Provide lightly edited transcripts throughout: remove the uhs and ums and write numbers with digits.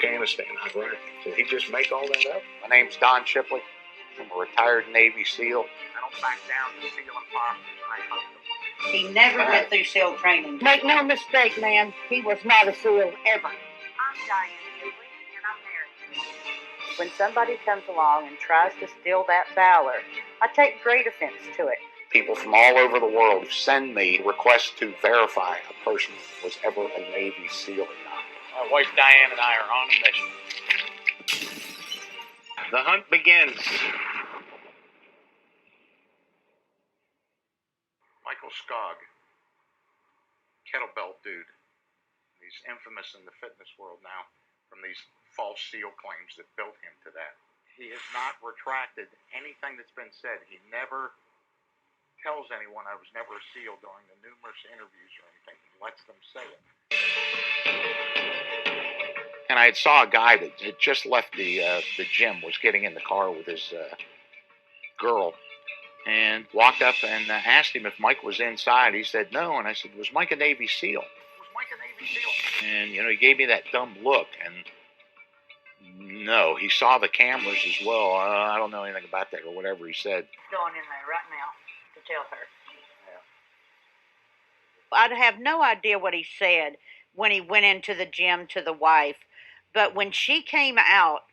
Afghanistan, Iraq. Did he just make all that up? My name's Don Shipley. I'm a retired Navy SEAL. I don't back down to SEAL imposters. He never went through SEAL training. Make no mistake, man. He was not a SEAL ever. I'm Diane Shipley, and I'm married. When somebody comes along and tries to steal that valor, I take great offense to it. People from all over the world send me requests to verify a person was ever a Navy SEAL or not. My wife Diane and I are on a mission. The hunt begins. Michael Skogg, Kettlebell dude. He's infamous in the fitness world now from these false SEAL claims that built him to that. He has not retracted anything that's been said. He never tells anyone I was never a SEAL during the numerous interviews or anything. He lets them say it. And I saw a guy that had just left the gym, was getting in the car with his girl, and walked up and asked him if Mike was inside. He said no, and I said, was Mike a Navy SEAL? Was Mike a Navy SEAL? And, he gave me that dumb look, and no, he saw the cameras as well. I don't know anything about that, or whatever he said. Going in there right now to tell her. I'd have no idea what he said when he went into the gym to the wife, but when she came out,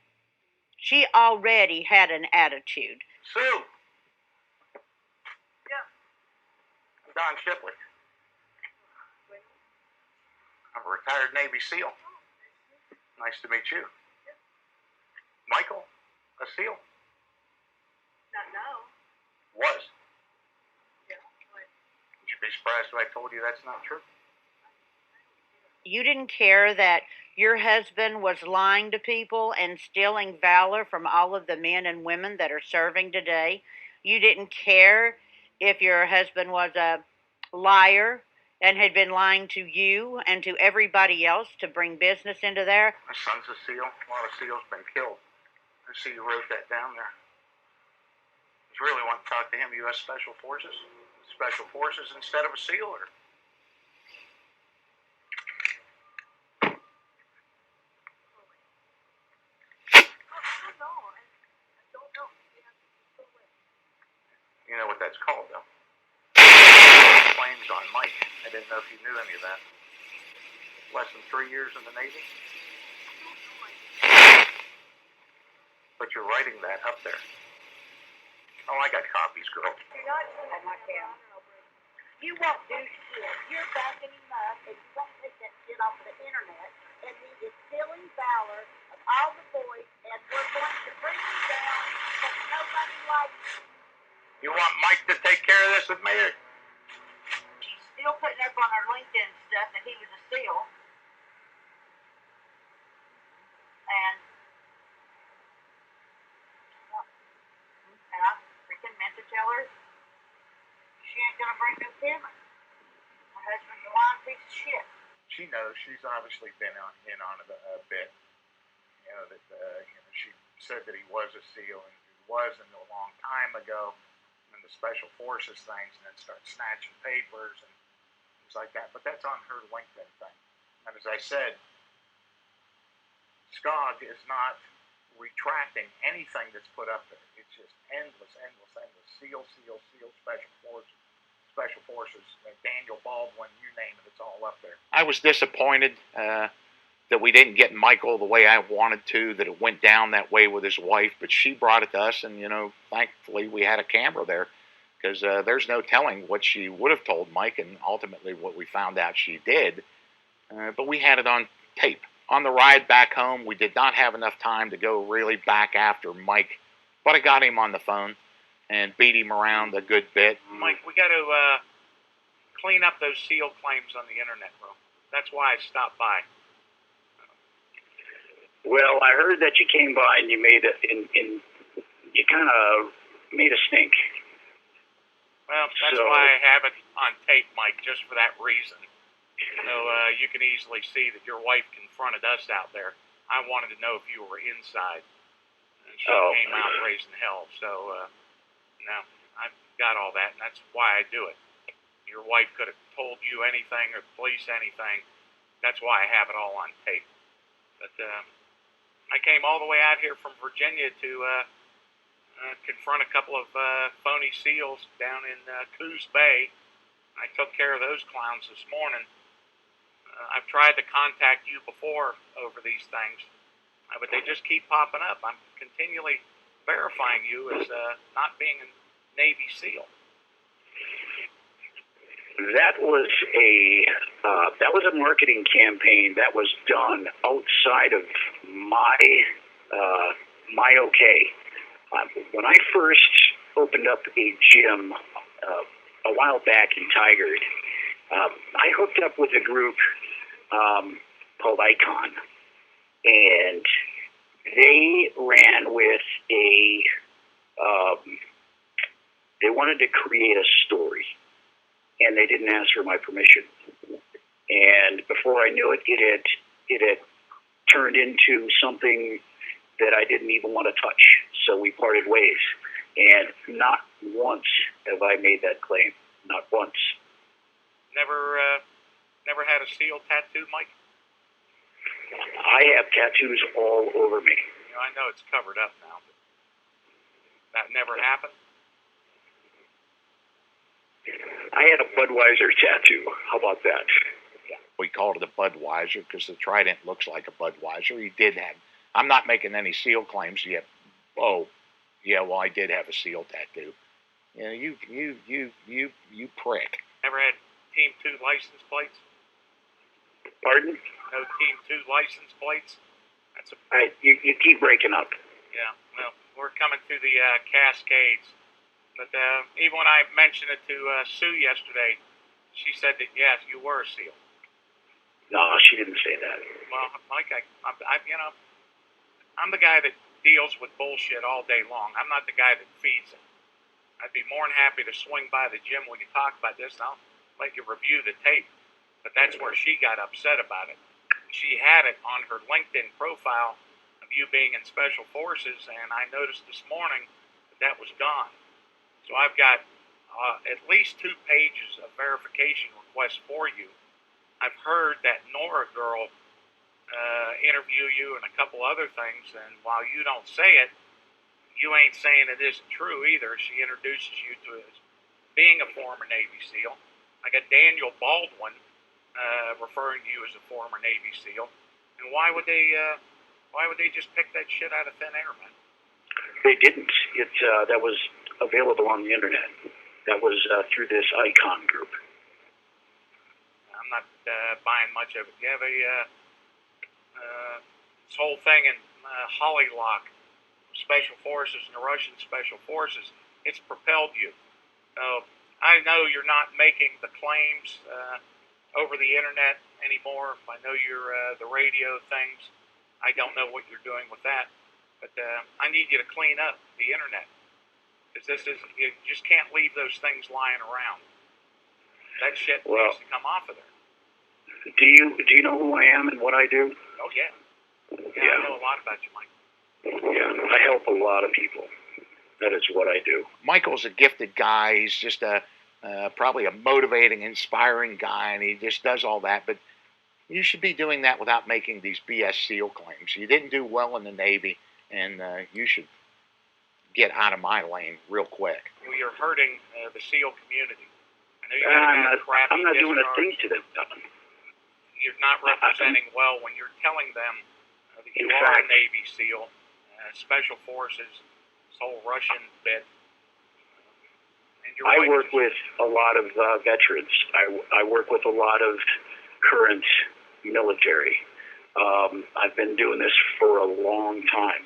she already had an attitude. Sue! Yeah. I'm Don Shipley. I'm a retired Navy SEAL. Nice to meet you. Michael, a SEAL? Not now. Was. Yeah, but Would you be surprised if I told you that's not true? You didn't care that your husband was lying to people and stealing valor from all of the men and women that are serving today. You didn't care if your husband was a liar and had been lying to you and to everybody else to bring business into there. My son's a SEAL. A lot of SEALs been killed. I see you wrote that down there. If you really want to talk to him, U.S. Special Forces? Special Forces instead of a SEAL, or? You know what that's called, though. Claims on Mike. I didn't know if you knew any of that. Less than 3 years in the Navy? But you're writing that up there. Oh, I got copies, girl. you're not going to my camera. You won't do shit. You're backing him up, and you won't take that shit off of the internet. And he is stealing valor of all the boys, and we're going to bring him down because nobody likes him. You want Mike to take care of this with me? She's still putting up on her LinkedIn stuff that he was a SEAL. And I freaking meant to tell her she ain't gonna bring no camera. My husband's a lying piece of shit. She knows. She's obviously been in on it a bit. She said that he was a SEAL, and he wasn't a long time ago. The Special Forces things, and then start snatching papers and things like that. But that's on her LinkedIn thing. And as I said, Skogg is not retracting anything that's put up there. It's just endless. SEAL, Special Forces, Daniel Baldwin, you name it, it's all up there. I was disappointed that we didn't get Michael the way I wanted to, that it went down that way with his wife, but she brought it to us, and, thankfully we had a camera there, because there's no telling what she would have told Mike, and ultimately what we found out she did, but we had it on tape. On the ride back home, we did not have enough time to go really back after Mike, but I got him on the phone and beat him around a good bit. Mike, we got to clean up those SEAL claims on the internet, bro. That's why I stopped by. Well, I heard that you came by and you made it you kind of made a stink. Well, that's why I have it on tape, Mike, just for that reason. So you can easily see that your wife confronted us out there. I wanted to know if you were inside. And she came out raising hell. So, no, I've got all that, and that's why I do it. Your wife could have told you anything or the police anything. That's why I have it all on tape. But I came all the way out here from Virginia to confront a couple of phony seals down in Coos Bay. I took care of those clowns this morning. I've tried to contact you before over these things, but they just keep popping up. I'm continually verifying you as not being a Navy SEAL. That was a marketing campaign that was done outside of my okay. When I first opened up a gym a while back in Tigard, I hooked up with a group called Icon, and they ran with they wanted to create a story, and they didn't ask for my permission. And before I knew it, it had turned into something that I didn't even want to touch. So we parted ways. And not once have I made that claim. Not once. Never had a SEAL tattoo, Mike? I have tattoos all over me. You know, I know it's covered up now, but that never happened? I had a Budweiser tattoo. How about that? We called it a Budweiser because the trident looks like a Budweiser. He did have. I'm not making any SEAL claims yet. Oh, yeah. Well, I did have a SEAL tattoo. You know, you prick. Never had Team 2 license plates? Pardon? No Team 2 license plates? You keep breaking up. Yeah. Well, we're coming through the Cascades. But even when I mentioned it to Sue yesterday, she said that, yes, you were a SEAL. No, she didn't say that. Well, Mike, I'm the guy that deals with bullshit all day long. I'm not the guy that feeds it. I'd be more than happy to swing by the gym when you talk about this, and I'll let you review the tape. But that's where she got upset about it. She had it on her LinkedIn profile of you being in Special Forces, and I noticed this morning that was gone. So I've got at least 2 pages of verification requests for you. I've heard that Nora girl interview you and a couple other things, and while you don't say it, you ain't saying it isn't true either. She introduces you to as being a former Navy SEAL. I got Daniel Baldwin referring to you as a former Navy SEAL. And why would they just pick that shit out of thin air, man? They didn't. That was available on the internet. That was through this Icon group. I'm not buying much of it. You have this whole thing in Hollylock, Special Forces and the Russian Special Forces. It's propelled you. I know you're not making the claims over the internet anymore. I know you're the radio things. I don't know what you're doing with that. But I need you to clean up the internet. Because you just can't leave those things lying around. That shit needs to come off of there. Do you know who I am and what I do? Oh, yeah. Yeah, I know a lot about you, Mike. Yeah, I help a lot of people. That is what I do. Michael's a gifted guy. He's just probably a motivating, inspiring guy, and he just does all that. But you should be doing that without making these BS SEAL claims. You didn't do well in the Navy, and you should get out of my lane real quick. Well, you're hurting the SEAL community. I know you I'm not doing a thing to them. You're not representing well when you're telling them that you are a Navy SEAL, Special Forces, this whole Russian bit. I work with a lot of veterans. I work with a lot of current military. I've been doing this for a long time.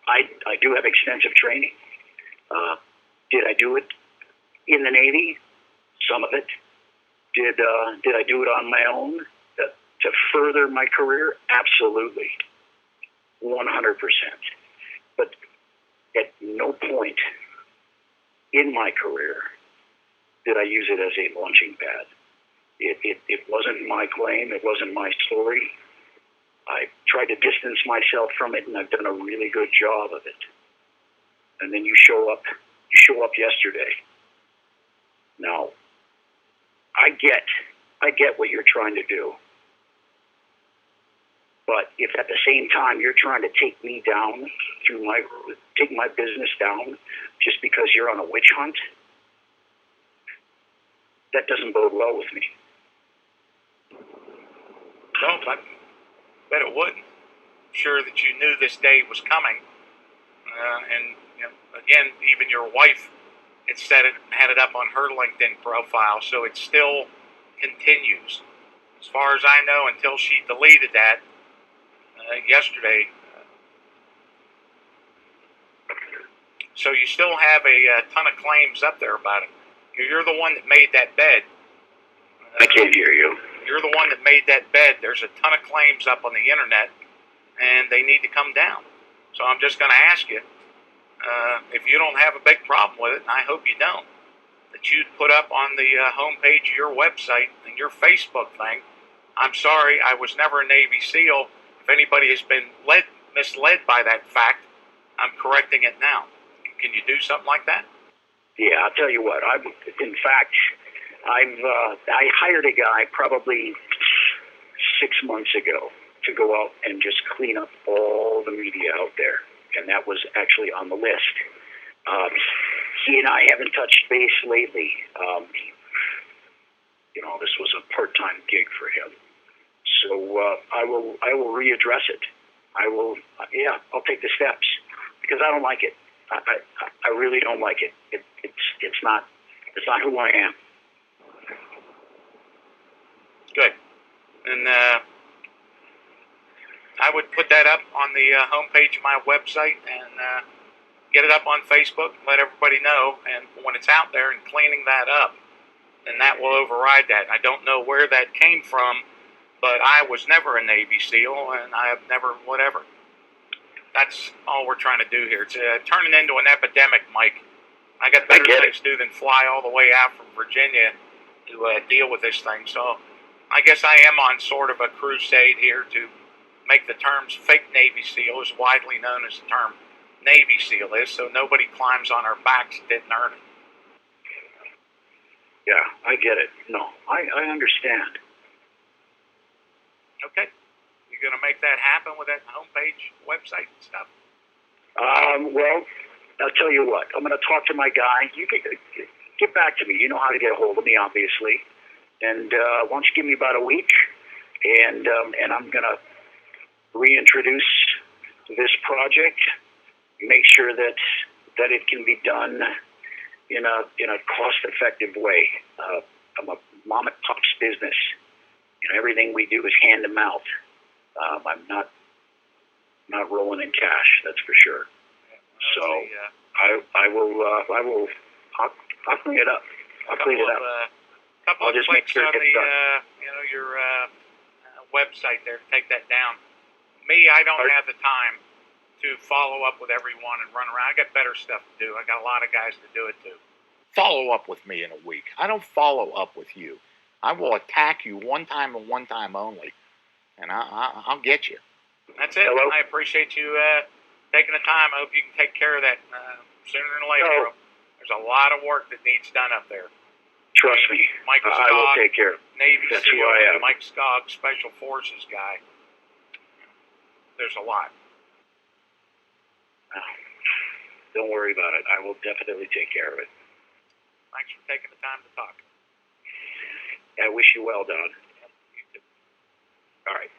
I do have extensive training. Did I do it in the Navy? Some of it. Did I do it on my own to further my career? Absolutely, 100%. But at no point in my career did I use it as a launching pad. It wasn't my claim. It wasn't my story. I tried to distance myself from it, and I've done a really good job of it. And then you show up yesterday. Now, I get what you're trying to do. But if at the same time you're trying to take me down take my business down just because you're on a witch hunt, that doesn't bode well with me. No, I bet it wouldn't. I'm sure that you knew this day was coming. And again, even your wife had it up on her LinkedIn profile, so it still continues. As far as I know, until she deleted that yesterday. So you still have a ton of claims up there about it. You're the one that made that bed. I can't hear you. You're the one that made that bed. There's a ton of claims up on the internet, and they need to come down. So I'm just going to ask you, if you don't have a big problem with it, and I hope you don't, that you'd put up on the homepage of your website and your Facebook thing, I'm sorry, I was never a Navy SEAL. If anybody has been misled by that fact, I'm correcting it now. Can you do something like that? Yeah, I'll tell you what. I hired a guy probably 6 months ago to go out and just clean up all the media out there, and that was actually on the list. He and I haven't touched base lately. This was a part-time gig for him, so I will readdress it. I'll take the steps because I don't like it. I really don't like it. It's not who I am. Good. And I would put that up on the homepage of my website and get it up on Facebook, let everybody know. And when it's out there and cleaning that up, then that will override that. I don't know where that came from, but I was never a Navy SEAL, and I have never whatever. That's all we're trying to do here. It's turning into an epidemic, Mike. I got better things to do than fly all the way out from Virginia to deal with this thing. So I guess I am on sort of a crusade here to make the terms fake Navy SEAL as widely known as the term Navy SEAL is, so nobody climbs on our backs that didn't earn it. Yeah, I get it. No, I understand. Okay. You going to make that happen with that homepage, website and stuff? Well, I'll tell you what. I'm going to talk to my guy. You get back to me. You know how to get a hold of me, obviously. And why don't you give me about a week, and I'm going to reintroduce this project, make sure that it can be done in a cost-effective way. I'm a mom and pop's business. Everything we do is hand to mouth. I'm not rolling in cash, that's for sure. So I'll clean it up. I'll clean it up. Couple of clicks make sure on it gets done. your website there to take that down. Me, I don't have the time to follow up with everyone and run around. I got better stuff to do. I got a lot of guys to do it too. Follow up with me in a week. I don't follow up with you. I will attack you one time and one time only, and I'll get you. That's it. Hello? I appreciate you taking the time. I hope you can take care of that sooner than later, bro. There's a lot of work that needs done up there. Trust me, Michael I will Skogg, take care of it. Navy That's SEAL, who I am. Mike Skogg, Special Forces guy. There's a lot. Don't worry about it. I will definitely take care of it. Thanks for taking the time to talk. I wish you well, Don. You too. All right.